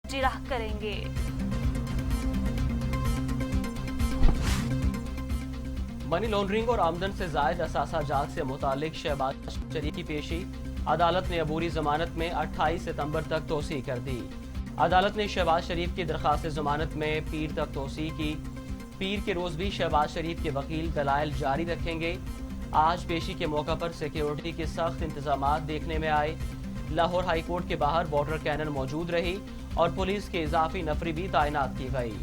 जिरह करेंगे। Money laundering और आमदन से जायद असासा जात से मुतालिक शहबाज शरीफ की पेशी अदालत ने अबूरी जमानत में 28 सितंबर तक तोसी कर दी। अदालत ने शहबाज शरीफ की दरख्वास्त जमानत में पीर तक तोसी की। पीर के रोज भी शहबाज शरीफ के वकील दलाइल जारी रखेंगे। आज पेशी के मौका पर सिक्योरिटी के सख्त इंतजाम देखने में आए। लाहौर हाई कोर्ट के बाहर वाटर कैनन मौजूद रही और पुलिस के इजाफी नफरी भी तैनात की गई।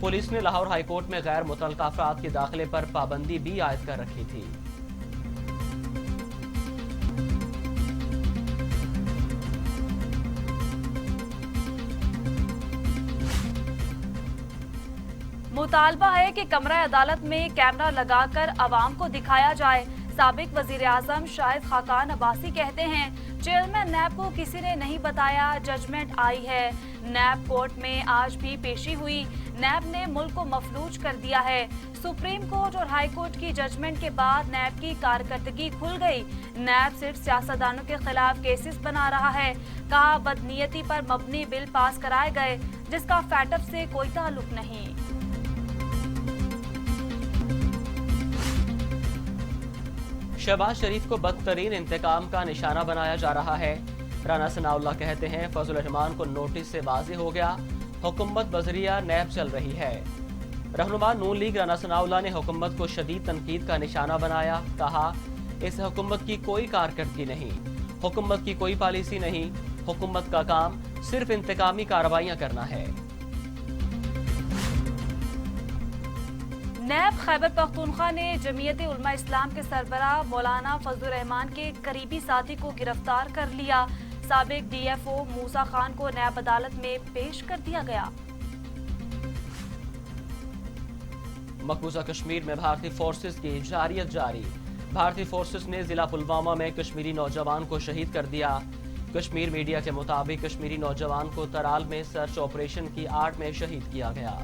पुलिस ने लाहौर हाई कोर्ट में गैर मुतल्लका अफराद के दाखिले पर पाबंदी भी आयद कर रखी थी। मुतालबा है कि कमरा अदालत में कैमरा लगाकर अवाम को दिखाया जाए। साबिक वजीर आजम शाहिद खाकान अब्बासी कहते हैं, चेयरमैन नैब को किसी ने नहीं बताया, जजमेंट आई है। नैब कोर्ट में आज भी पेशी हुई। नैब ने मुल्क को मफलूज कर दिया है। सुप्रीम कोर्ट और हाई कोर्ट की जजमेंट के बाद नैब की कारकर्दगी खुल गई। नैब सिर्फ सियासतदानों के खिलाफ केसेस बना रहा है। कहा, बदनीयती पर मबनी बिल पास कराए गए जिसका फैटफ से कोई ताल्लुक नहीं। शहबाज शरीफ को बदतरीन इंतकाम का निशाना बनाया जा रहा है। राना सनाउल्लाह कहते हैं, फजल रहमान को नोटिस से वाज़ेह हो गया, हुकूमत बजरिया नैब चल रही है। रहनुमा नून लीग राना सनाउल्लाह ने हुकूमत को शदीद तनकीद का निशाना बनाया। कहा, इस हुकूमत की कोई कारकर्दगी नहीं, हुकूमत की कोई पॉलिसी नहीं, हुकूमत का काम सिर्फ इंतकामी कार्रवाइयां करना है। नैब खैबर पख्तूनख्वा ने जमीयत उलमा इस्लाम के सरबराह मौलाना फजल रहमान के करीबी साथी को गिरफ्तार कर लिया। साबिक DFO मूसा खान को नैब अदालत में पेश कर दिया गया। मकबूजा कश्मीर में भारतीय फोर्सेस की जारियत जारी। भारतीय फोर्सेस ने जिला पुलवामा में कश्मीरी नौजवान को शहीद कर दिया। कश्मीर मीडिया के मुताबिक कश्मीरी नौजवान को तराल में सर्च ऑपरेशन की आड़ में शहीद किया गया।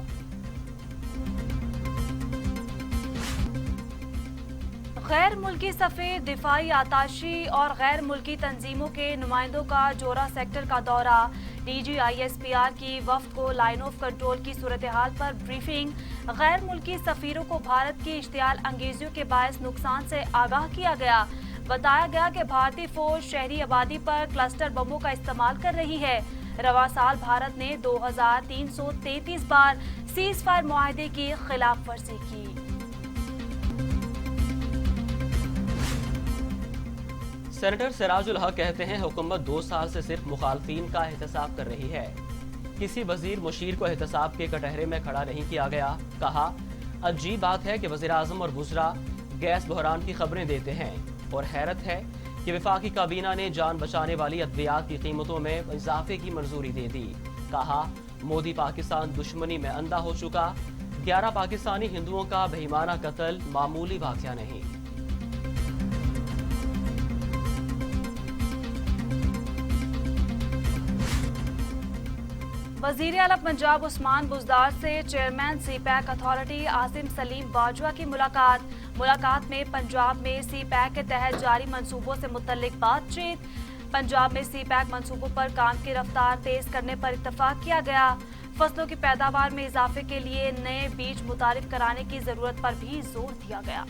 गैर मुल्की सफ़ीर, दिफाई आताशी और गैर मुल्की तंजीमों के नुमाइंदों का जोरा सेक्टर का दौरा। DG ISPR की वफ्द को लाइन ऑफ कंट्रोल की सूरत हाल पर ब्रीफिंग। गैर मुल्की सफ़ीरों को भारत की इश्तियाल अंगेजियों के बायस नुकसान से आगाह किया गया। बताया गया कि भारतीय फौज शहरी आबादी पर क्लस्टर बमों का इस्तेमाल कर रही है। रवा साल भारत ने 2333 बार सीज फायर मुआहदे की खिलाफ वर्जी की। सेनेटर सिराजुल हक कहते हैं, हुकूमत 2 साल से सिर्फ मुखालफीन का एहतसाब कर रही है। किसी वजीर मुशीर को एहतसाब के कटहरे में खड़ा नहीं किया गया। कहा, अजीब बात है कि वजीर आजम और वुज़रा गैस बहरान की खबरें देते हैं और हैरत है कि वफाकी काबीना ने जान बचाने वाली अद्वियात की कीमतों में इजाफे की मंजूरी दे दी। कहा, मोदी पाकिस्तान दुश्मनी में अंधा हो चुका। 11 पाकिस्तानी हिंदुओं का बेईमाना कत्ल मामूली वाक़या नहीं। वजीर आला पंजाब उस्मान बुज़दार से chairman CPAC authority Asim Salim Bajwa की मुलाकात में पंजाब में CPAC के तहत जारी मंसूबों से मुतल्लिक बातचीत। पंजाब में CPAC मंसूबों पर काम की रफ्तार तेज करने पर इत्तफाक किया गया। फसलों की पैदावार में इजाफे के लिए नए बीज मुतारिफ कराने की जरूरत पर भी जोर दिया गया।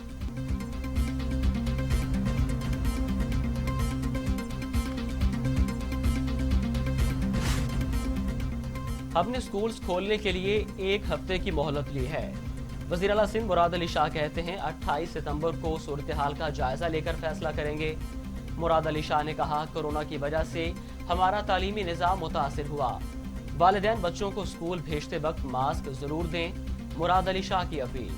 हमने स्कूल्स खोलने के लिए 1 हफ्ते की मोहलत ली है। वज़ीर आला सिंध मुराद अली शाह कहते हैं, 28 सितंबर को सूरत हाल का जायजा लेकर फैसला करेंगे। मुराद अली शाह ने कहा, कोरोना की वजह से हमारा तालीमी निज़ाम मुतासिर हुआ। वालिदैन बच्चों को स्कूल भेजते वक्त मास्क जरूर दें। मुराद अली शाह की अपील।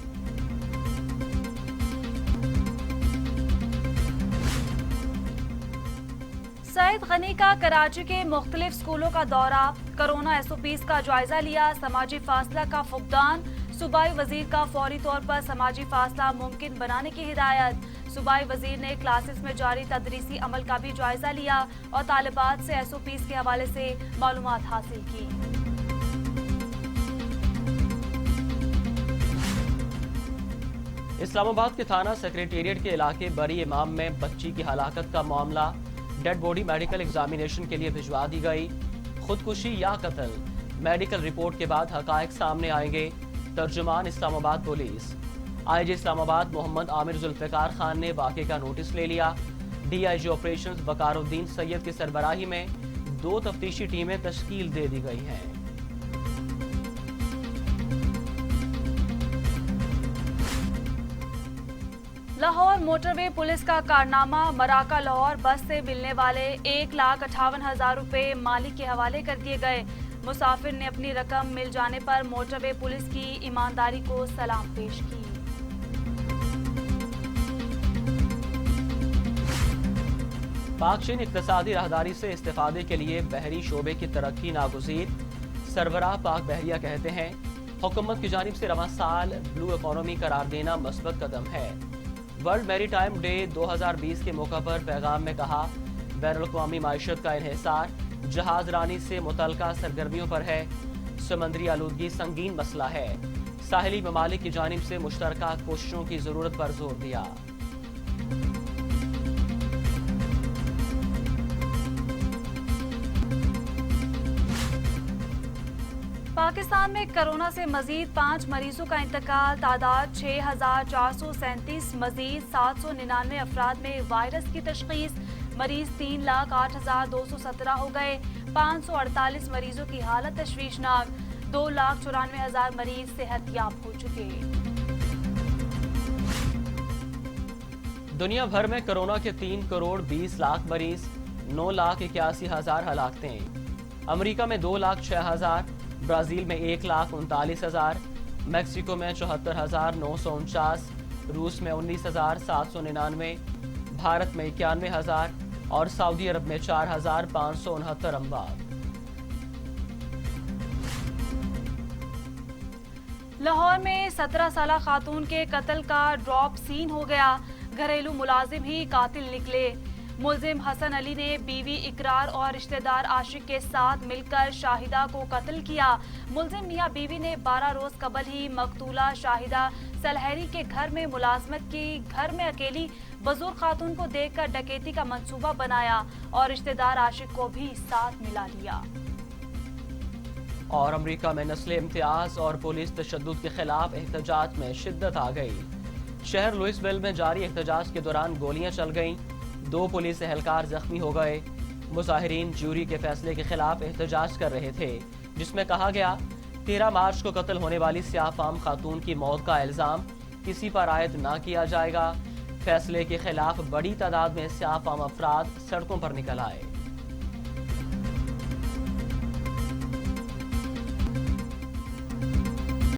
सईद गनी का कराची के मुख्तलिफ स्कूलों का दौरा। कोरोना SOPs का जायजा लिया। समाजी फासला का फुकदान। सूबाई वजीर का फौरी तौर पर समाजी फासला मुमकिन बनाने की हिदायत। सूबाई वजीर ने क्लासेस में जारी तदरीसी अमल का भी जायजा लिया और तालिबात से SOPs के हवाले से मालूमात हासिल की। इस्लामाबाद के थाना सेक्रेटेरिएट के इलाके बरी इमाम में बच्ची की हलाकत का मामला। डेड बॉडी मेडिकल एग्जामिनेशन के लिए भिजवा दी गई। खुदकुशी या कत्ल, मेडिकल रिपोर्ट के बाद हकायक सामने आएंगे। तर्जुमान इस्लामाबाद पुलिस। आईजी इस्लामाबाद मोहम्मद आमिर जुल्फिकार खान ने वाक़े का नोटिस ले लिया। डीआईजी ऑपरेशंस वकारुद्दीन सैयद की सरबराही में 2 तफ्तीशी टीमें तश्कील दे दी गई हैं। लाहौर मोटरवे पुलिस का कारनामा। मराका लाहौर बस से मिलने वाले 1,58,000 रुपए मालिक के हवाले कर दिए गए। मुसाफिर ने अपनी रकम मिल जाने पर मोटरवे पुलिस की ईमानदारी को सलाम पेश की। पाक चीन इक्तसादी राहदारी से इस्तेफादे के लिए बहरी शोबे की तरक्की नागुज़ीर। सरबराह पाक बहरिया कहते हैं हुकूमत की जानिब से रवां साल ब्लू इकॉनमी करार देना मस्बत कदम है। वर्ल्ड मैरीटाइम डे 2020 के मौका पर पैगाम में कहा बैनुल-अक़वामी माइशत का इन्हिसार जहाज रानी से मुतल्लिका सरगर्मियों पर है। समंदरी आलूदगी संगीन मसला है। साहिली ममालिक की जानिब से मुश्तरका कोशिशों की जरूरत पर जोर दिया। पाकिस्तान में कोरोना से मजीद 5 मरीजों का इंतकाल। तादाद 6,437। मजीद 799 अफराद में वायरस की तशखीस। मरीज 3,08,217 हो गए। 548 मरीजों की हालत तशवीशनाक। 2,94,000 मरीज सेहतयाब हो चुके। दुनिया भर में कोरोना के 3 करोड़ 20 लाख मरीज, 9,81,000 हलाकतें। अमेरिका में 2,06,000, ब्राजील में 1,39,000, मैक्सिको में 74,949, रूस में 19,799, भारत में 91,000 और सऊदी अरब में 4,569 अमवात। लाहौर में 17 साला खातून के कत्ल का ड्रॉप सीन हो गया। घरेलू मुलाजिम ही कातिल निकले। मुलजिम हसन अली ने बीवी इकरार और रिश्तेदार आशिक के साथ मिलकर शाहिदा को कत्ल किया। मुलजिम मियां बीवी ने 12 रोज कबल ही मकतूला शाहिदा सलहरी के घर में मुलाजमत की। घर में अकेली बुजुर्ग खातून को देखकर डकैती का मंसूबा बनाया और रिश्तेदार आशिक को भी साथ मिला लिया। और अमेरिका में नस्ल इम्तियाज और पुलिस तशद्दुद के खिलाफ एहतजाज में शिद्दत आ गई। शहर लुइसविल में जारी एहतजाज के दौरान गोलियां चल गईं। 2 पुलिस एहलकार जख्मी हो गए। मुजाहिरीन ज्यूरी के फैसले के खिलाफ एहतजाज कर रहे थे, जिसमें कहा गया 13 मार्च को कत्ल होने वाली स्याह-फाम खातून की मौत का इल्जाम किसी पर आयद न किया जाएगा। फैसले के खिलाफ बड़ी तादाद में स्याह-फाम अफराद सड़कों पर निकल आए।